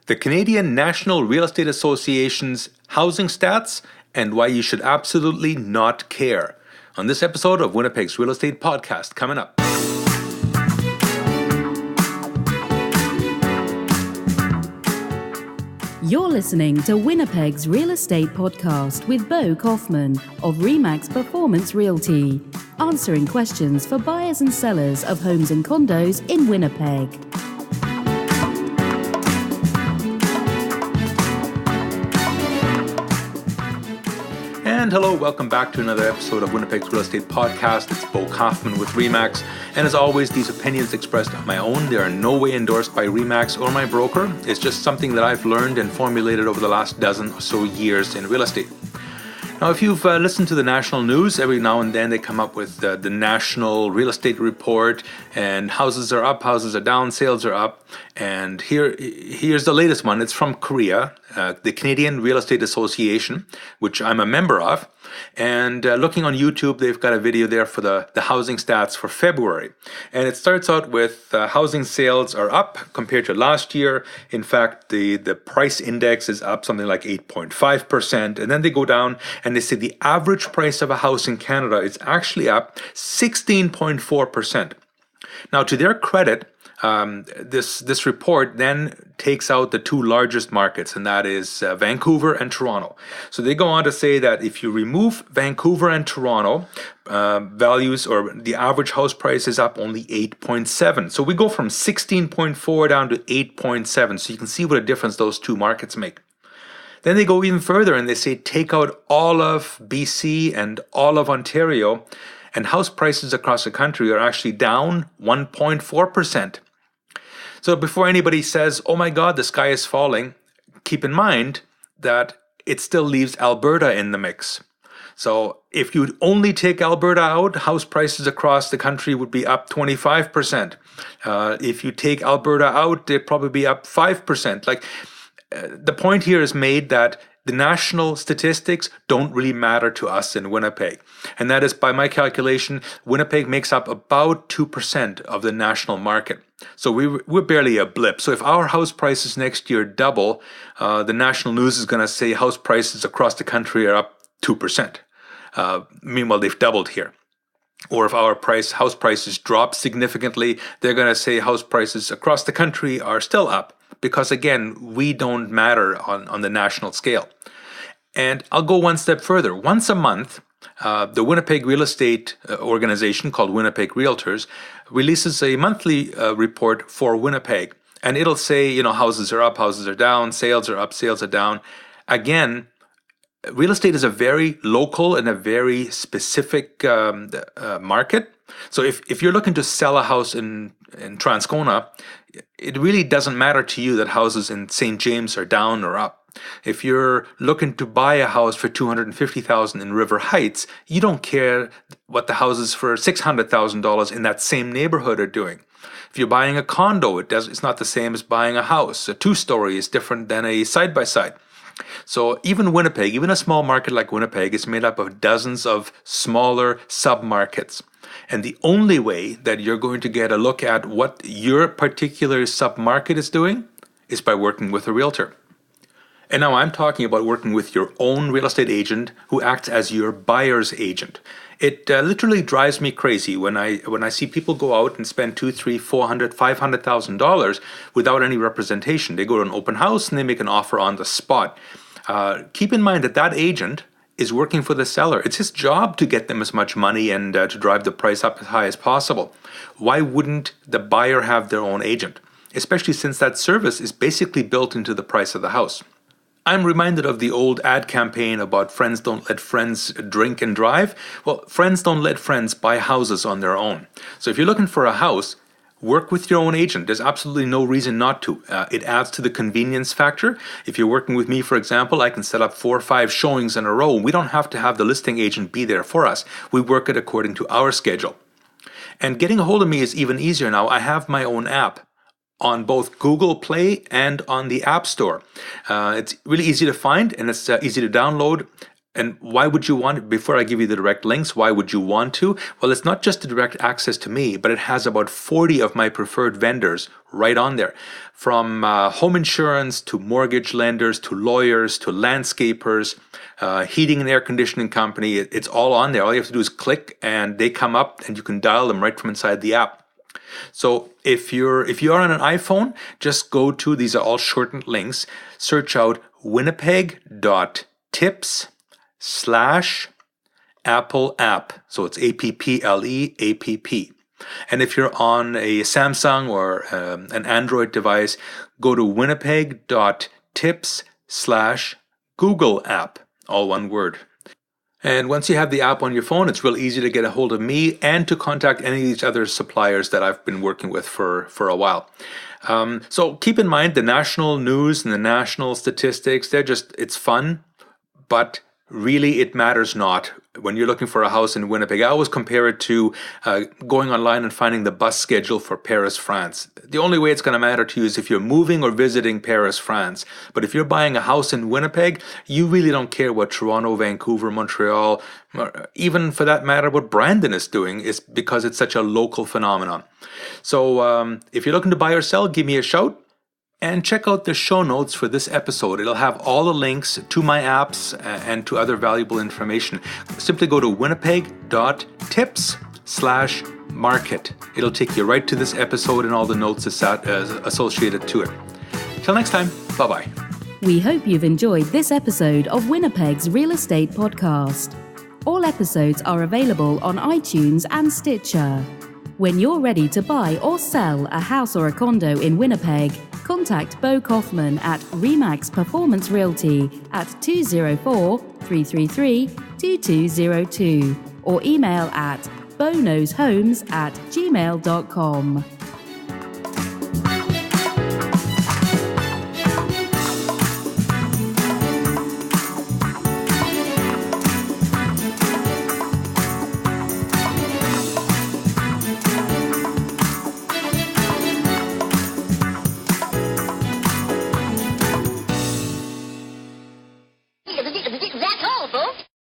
the Canadian National Real Estate Association's housing stats, and why you should absolutely not care. On this episode of Winnipeg's Real Estate Podcast, coming up. You're listening to Winnipeg's Real Estate Podcast with Bo Kaufman of Remax Performance Realty, answering questions for buyers and sellers of homes and condos in Winnipeg. And hello, welcome back to another episode of Winnipeg's Real Estate Podcast. It's Bo Kaufman with Remax. And as always, these opinions expressed on my own. They are in no way endorsed by Remax or my broker. It's just something that I've learned and formulated over the last dozen or so years in real estate. Now, if you've listened to the national news, every now and then they come up with the National Real Estate Report, and houses are up, houses are down, sales are up. And here's the latest one. It's from Korea, the Canadian Real Estate Association, which I'm a member of. And looking on YouTube, they've got a video there for the housing stats for February. And it starts out with housing sales are up compared to last year. In fact, the price index is up something like 8.5%. And then they go down and they say the average price of a house in Canada is actually up 16.4%. Now, to their credit, this report then takes out the two largest markets, and that is Vancouver and Toronto. So they go on to say that if you remove Vancouver and Toronto, values or the average house price is up only 8.7. So we go from 16.4 down to 8.7. So you can see what a difference those two markets make. Then they go even further and they say take out all of BC and all of Ontario, and house prices across the country are actually down 1.4%. So before anybody says, oh my God, the sky is falling, keep in mind that it still leaves Alberta in the mix. So if you'd only take Alberta out, house prices across the country would be up 25%. If you take Alberta out, they'd probably be up 5%. The point here is made that the national statistics don't really matter to us in Winnipeg. And that is, by my calculation, Winnipeg makes up about 2% of the national market. So we're barely a blip. So if our house prices next year double, the national news is going to say house prices across the country are up 2%. Meanwhile, they've doubled here. Or if our house prices drop significantly, they're going to say house prices across the country are still up. Because again, we don't matter on the national scale. And I'll go one step further. Once a month, the Winnipeg Real Estate organization called Winnipeg Realtors releases a monthly report for Winnipeg. And it'll say, houses are up, houses are down, sales are up, sales are down. Again, real estate is a very local and a very specific market. So if you're looking to sell a house in Transcona, it really doesn't matter to you that houses in St. James are down or up. If you're looking to buy a house for $250,000 in River Heights, you don't care what the houses for $600,000 in that same neighborhood are doing. If you're buying a condo, it's not the same as buying a house. A two-story is different than a side-by-side. So even Winnipeg, even a small market like Winnipeg, is made up of dozens of smaller sub-markets. And the only way that you're going to get a look at what your particular sub-market is doing is by working with a realtor. And now I'm talking about working with your own real estate agent who acts as your buyer's agent. It literally drives me crazy when I see people go out and spend $200,000, $300,000, $400,000, $500,000 without any representation. They go to an open house and they make an offer on the spot. Keep in mind that agent is working for the seller. It's his job to get them as much money and to drive the price up as high as possible. Why wouldn't the buyer have their own agent? Especially since that service is basically built into the price of the house. I'm reminded of the old ad campaign about friends don't let friends drink and drive. Well, friends don't let friends buy houses on their own. So if you're looking for a house, work with your own agent. There's absolutely no reason not to. It adds to the convenience factor. If you're working with me, for example, I can set up 4 or 5 showings in a row. We don't have to have the listing agent be there for us. We work it according to our schedule. And getting a hold of me is even easier now. I have my own app on both Google Play and on the App Store. It's really easy to find and it's easy to download. And why would you want it? Before I give you the direct links, why would you want to? Well, it's not just the direct access to me, but it has about 40 of my preferred vendors right on there. From home insurance to mortgage lenders to lawyers to landscapers, heating and air conditioning company. It's all on there. All you have to do is click and they come up and you can dial them right from inside the app. So if you're on an iPhone, just go to, these are all shortened links, search out winnipeg.tips/Apple app. So it's APPLE. And if you're on a Samsung or an Android device, go to winnipeg.tips/Google app, all one word. And once you have the app on your phone, it's real easy to get a hold of me and to contact any of these other suppliers that I've been working with for a while. So keep in mind the national news and the national statistics, it's fun, but really it matters not. When you're looking for a house in Winnipeg, I always compare it to going online and finding the bus schedule for Paris, France. The only way it's going to matter to you is if you're moving or visiting Paris, France. But if you're buying a house in Winnipeg, you really don't care what Toronto, Vancouver, Montreal, or even for that matter what Brandon is doing, is because it's such a local phenomenon. So if you're looking to buy or sell, give me a shout. And check out the show notes for this episode. It'll have all the links to my apps and to other valuable information. Simply go to winnipeg.tips/market. It'll take you right to this episode and all the notes associated to it. Till next time, bye-bye. We hope you've enjoyed this episode of Winnipeg's Real Estate Podcast. All episodes are available on iTunes and Stitcher. When you're ready to buy or sell a house or a condo in Winnipeg, contact Bo Kaufman at Remax Performance Realty at 204-333-2202 or email at boknowshomes@gmail.com.